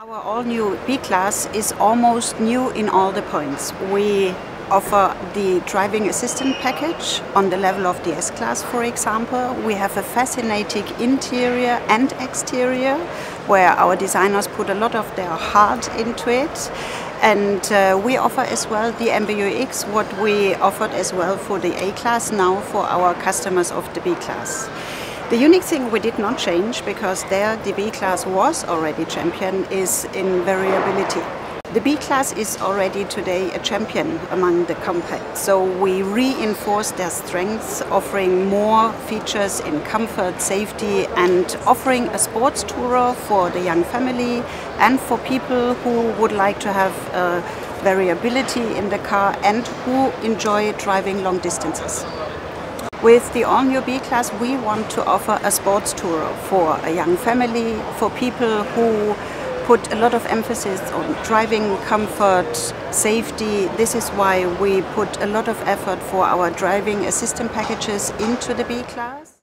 Our all-new B-Class is almost new in all the points. We offer the driving assistant package on the level of the S-Class, for example. We have a fascinating interior and exterior where our designers put a lot of their heart into it. And we offer as well the MBUX, what we offered as well for the A-Class now for our customers of the B-Class. The unique thing we did not change, because there the B-Class was already champion, is in variability. The B-Class is already today a champion among the compacts, so we reinforce their strengths, offering more features in comfort, safety, and offering a sports tourer for the young family and for people who would like to have variability in the car and who enjoy driving long distances. With the all-new B-Class, we want to offer a sports tourer for a young family, for people who put a lot of emphasis on driving comfort, safety. This is why we put a lot of effort for our driving assistant packages into the B-Class.